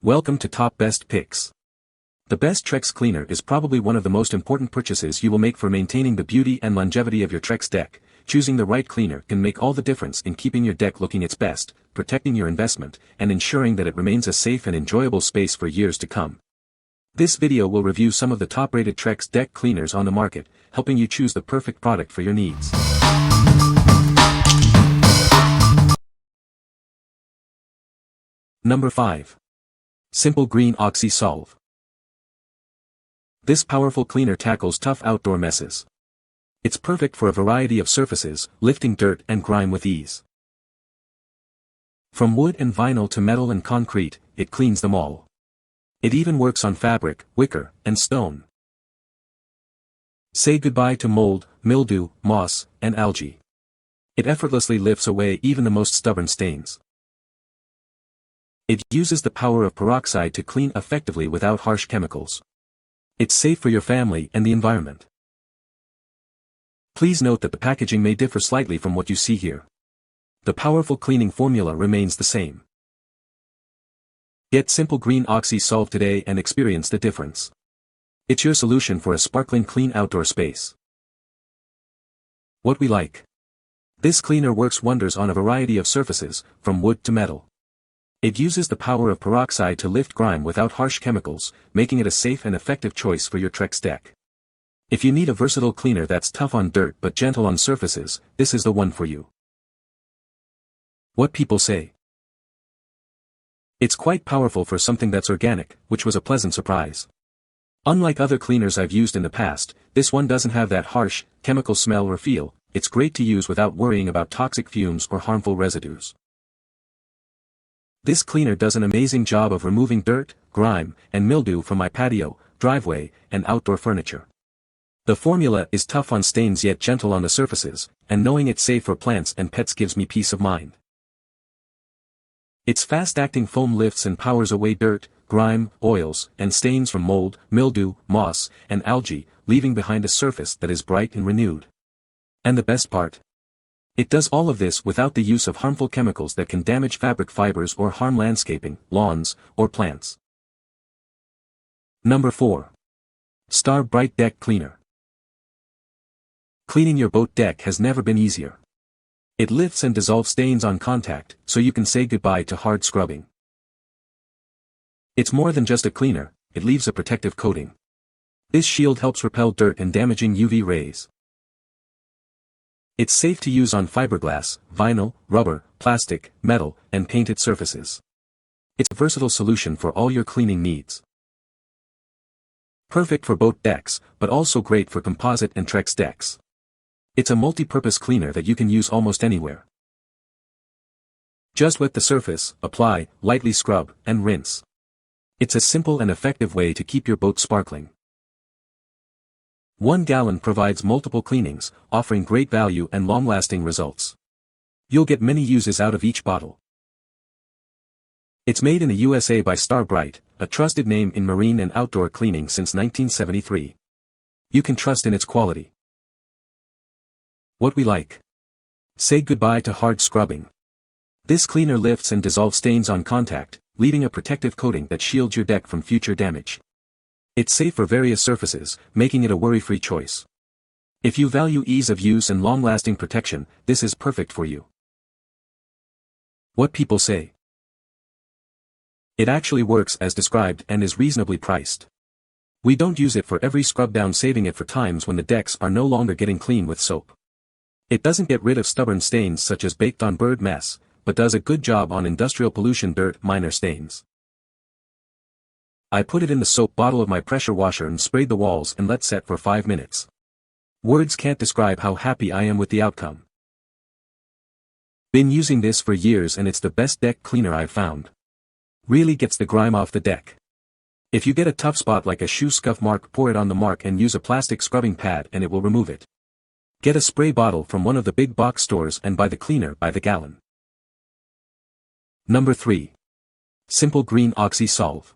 Welcome to Top Best Picks. The best Trex Cleaner is probably one of the most important purchases you will make for maintaining the beauty and longevity of your Trex deck. Choosing the right cleaner can make all the difference in keeping your deck looking its best, protecting your investment, and ensuring that it remains a safe and enjoyable space for years to come. This video will review some of the top-rated Trex deck cleaners on the market, helping you choose the perfect product for your needs. Number 5. Simple Green Oxy Solve. This powerful cleaner tackles tough outdoor messes. It's perfect for a variety of surfaces, lifting dirt and grime with ease. From wood and vinyl to metal and concrete, it cleans them all. It even works on fabric, wicker, and stone. Say goodbye to mold, mildew, moss, and algae. It effortlessly lifts away even the most stubborn stains. It uses the power of peroxide to clean effectively without harsh chemicals. It's safe for your family and the environment. Please note that the packaging may differ slightly from what you see here. The powerful cleaning formula remains the same. Get Simple Green Oxy Solve today and experience the difference. It's your solution for a sparkling clean outdoor space. What we like. This cleaner works wonders on a variety of surfaces, from wood to metal. It uses the power of peroxide to lift grime without harsh chemicals, making it a safe and effective choice for your Trex deck. If you need a versatile cleaner that's tough on dirt but gentle on surfaces, this is the one for you. What people say. It's quite powerful for something that's organic, which was a pleasant surprise. Unlike other cleaners I've used in the past, this one doesn't have that harsh, chemical smell or feel. It's great to use without worrying about toxic fumes or harmful residues. This cleaner does an amazing job of removing dirt, grime, and mildew from my patio, driveway, and outdoor furniture. The formula is tough on stains yet gentle on the surfaces, and knowing it's safe for plants and pets gives me peace of mind. Its fast-acting foam lifts and powers away dirt, grime, oils, and stains from mold, mildew, moss, and algae, leaving behind a surface that is bright and renewed. And the best part? It does all of this without the use of harmful chemicals that can damage fabric fibers or harm landscaping, lawns, or plants. Number 4. Star Brite Deck Cleaner. Cleaning your boat deck has never been easier. It lifts and dissolves stains on contact, so you can say goodbye to hard scrubbing. It's more than just a cleaner, it leaves a protective coating. This shield helps repel dirt and damaging UV rays. It's safe to use on fiberglass, vinyl, rubber, plastic, metal, and painted surfaces. It's a versatile solution for all your cleaning needs. Perfect for boat decks, but also great for composite and Trex decks. It's a multi-purpose cleaner that you can use almost anywhere. Just wet the surface, apply, lightly scrub, and rinse. It's a simple and effective way to keep your boat sparkling. 1 gallon provides multiple cleanings, offering great value and long-lasting results. You'll get many uses out of each bottle. It's made in the USA by Star Brite, a trusted name in marine and outdoor cleaning since 1973. You can trust in its quality. What we like. Say goodbye to hard scrubbing. This cleaner lifts and dissolves stains on contact, leaving a protective coating that shields your deck from future damage. It's safe for various surfaces, making it a worry-free choice. If you value ease of use and long-lasting protection, this is perfect for you. What people say. It actually works as described and is reasonably priced. We don't use it for every scrub down, saving it for times when the decks are no longer getting clean with soap. It doesn't get rid of stubborn stains such as baked-on bird mess, but does a good job on industrial pollution dirt minor stains. I put it in the soap bottle of my pressure washer and sprayed the walls and let set for 5 minutes. Words can't describe how happy I am with the outcome. Been using this for years and it's the best deck cleaner I've found. Really gets the grime off the deck. If you get a tough spot like a shoe scuff mark, pour it on the mark and use a plastic scrubbing pad and it will remove it. Get a spray bottle from one of the big box stores and buy the cleaner by the gallon. Number 3. Simple Green Oxy Solve.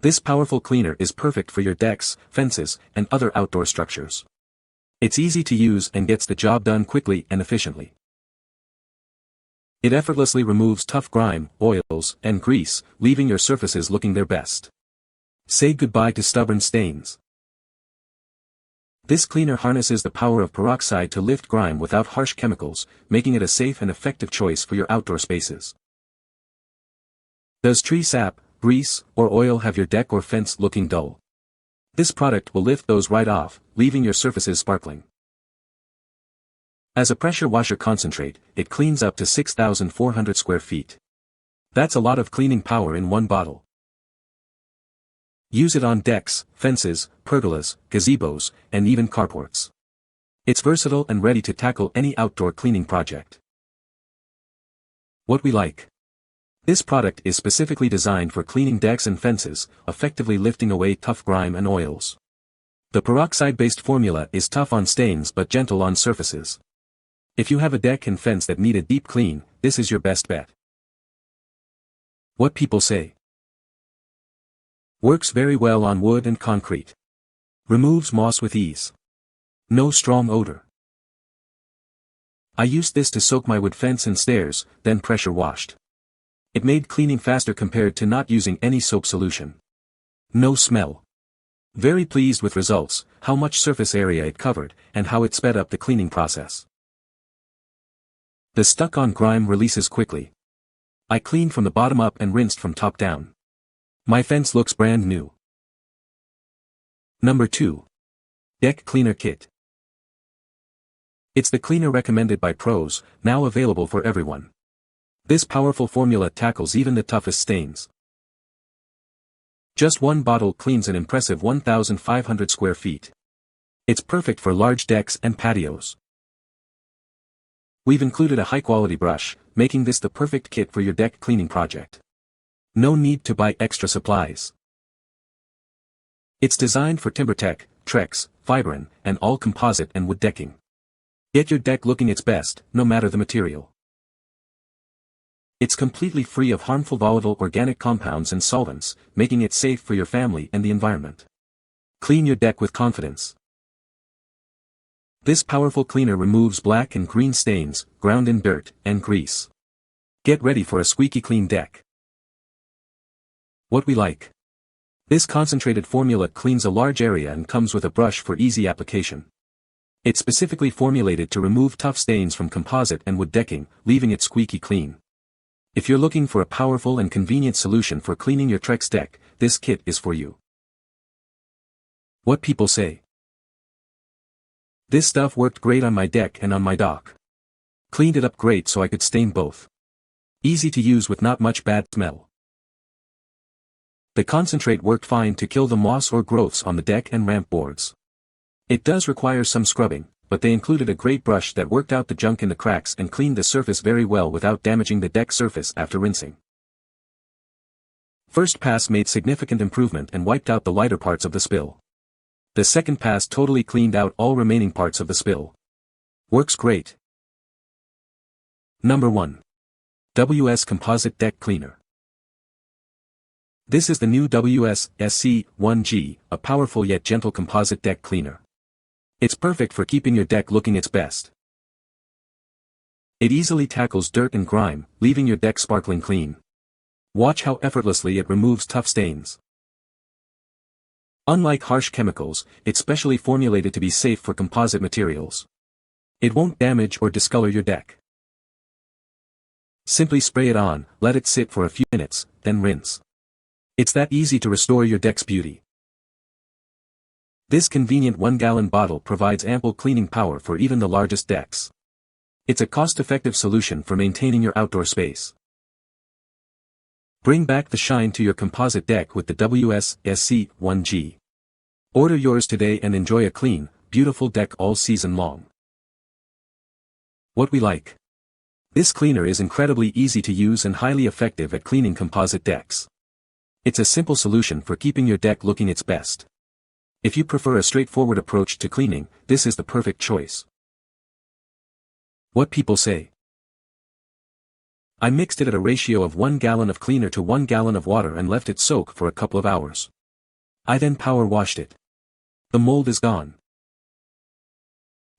This powerful cleaner is perfect for your decks, fences, and other outdoor structures. It's easy to use and gets the job done quickly and efficiently. It effortlessly removes tough grime, oils, and grease, leaving your surfaces looking their best. Say goodbye to stubborn stains. This cleaner harnesses the power of peroxide to lift grime without harsh chemicals, making it a safe and effective choice for your outdoor spaces. Does tree sap, grease, or oil have your deck or fence looking dull? This product will lift those right off, leaving your surfaces sparkling. As a pressure washer concentrate, it cleans up to 6,400 square feet. That's a lot of cleaning power in one bottle. Use it on decks, fences, pergolas, gazebos, and even carports. It's versatile and ready to tackle any outdoor cleaning project. What we like. This product is specifically designed for cleaning decks and fences, effectively lifting away tough grime and oils. The peroxide-based formula is tough on stains but gentle on surfaces. If you have a deck and fence that need a deep clean, this is your best bet. What people say. Works very well on wood and concrete. Removes moss with ease. No strong odor. I used this to soak my wood fence and stairs, then pressure washed. It made cleaning faster compared to not using any soap solution. No smell. Very pleased with results, how much surface area it covered, and how it sped up the cleaning process. The stuck-on grime releases quickly. I cleaned from the bottom up and rinsed from top down. My fence looks brand new. Number 2. Deck Cleaner Kit. It's the cleaner recommended by pros, now available for everyone. This powerful formula tackles even the toughest stains. Just one bottle cleans an impressive 1,500 square feet. It's perfect for large decks and patios. We've included a high-quality brush, making this the perfect kit for your deck cleaning project. No need to buy extra supplies. It's designed for TimberTech, Trex, Fibrin, and all composite and wood decking. Get your deck looking its best, no matter the material. It's completely free of harmful volatile organic compounds and solvents, making it safe for your family and the environment. Clean your deck with confidence. This powerful cleaner removes black and green stains, ground in dirt, and grease. Get ready for a squeaky clean deck. What we like. This concentrated formula cleans a large area and comes with a brush for easy application. It's specifically formulated to remove tough stains from composite and wood decking, leaving it squeaky clean. If you're looking for a powerful and convenient solution for cleaning your Trex deck, this kit is for you. What people say. This stuff worked great on my deck and on my dock. Cleaned it up great so I could stain both. Easy to use with not much bad smell. The concentrate worked fine to kill the moss or growths on the deck and ramp boards. It does require some scrubbing, but they included a great brush that worked out the junk in the cracks and cleaned the surface very well without damaging the deck surface after rinsing. First pass made significant improvement and wiped out the lighter parts of the spill. The second pass totally cleaned out all remaining parts of the spill. Works great. Number 1. WS Composite Deck Cleaner. This is the new WS SC1G, a powerful yet gentle composite deck cleaner. It's perfect for keeping your deck looking its best. It easily tackles dirt and grime, leaving your deck sparkling clean. Watch how effortlessly it removes tough stains. Unlike harsh chemicals, it's specially formulated to be safe for composite materials. It won't damage or discolor your deck. Simply spray it on, let it sit for a few minutes, then rinse. It's that easy to restore your deck's beauty. This convenient 1-gallon bottle provides ample cleaning power for even the largest decks. It's a cost-effective solution for maintaining your outdoor space. Bring back the shine to your composite deck with the WS SC1G. Order yours today and enjoy a clean, beautiful deck all season long. What we like. This cleaner is incredibly easy to use and highly effective at cleaning composite decks. It's a simple solution for keeping your deck looking its best. If you prefer a straightforward approach to cleaning, this is the perfect choice. What people say. I mixed it at a ratio of 1 gallon of cleaner to 1 gallon of water and left it soak for a couple of hours. I then power washed it. The mold is gone.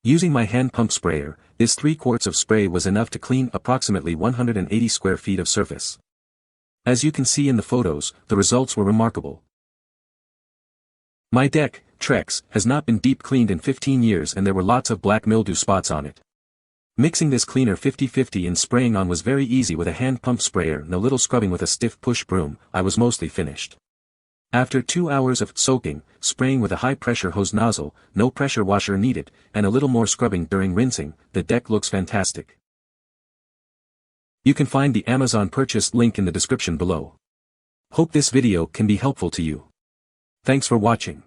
Using my hand pump sprayer, this 3 quarts of spray was enough to clean approximately 180 square feet of surface. As you can see in the photos, the results were remarkable. My deck, Trex, has not been deep cleaned in 15 years and there were lots of black mildew spots on it. Mixing this cleaner 50-50 and spraying on was very easy with a hand pump sprayer and a little scrubbing with a stiff push broom. I was mostly finished. After 2 hours of soaking, spraying with a high-pressure hose nozzle, no pressure washer needed, and a little more scrubbing during rinsing, the deck looks fantastic. You can find the Amazon purchase link in the description below. Hope this video can be helpful to you. Thanks for watching.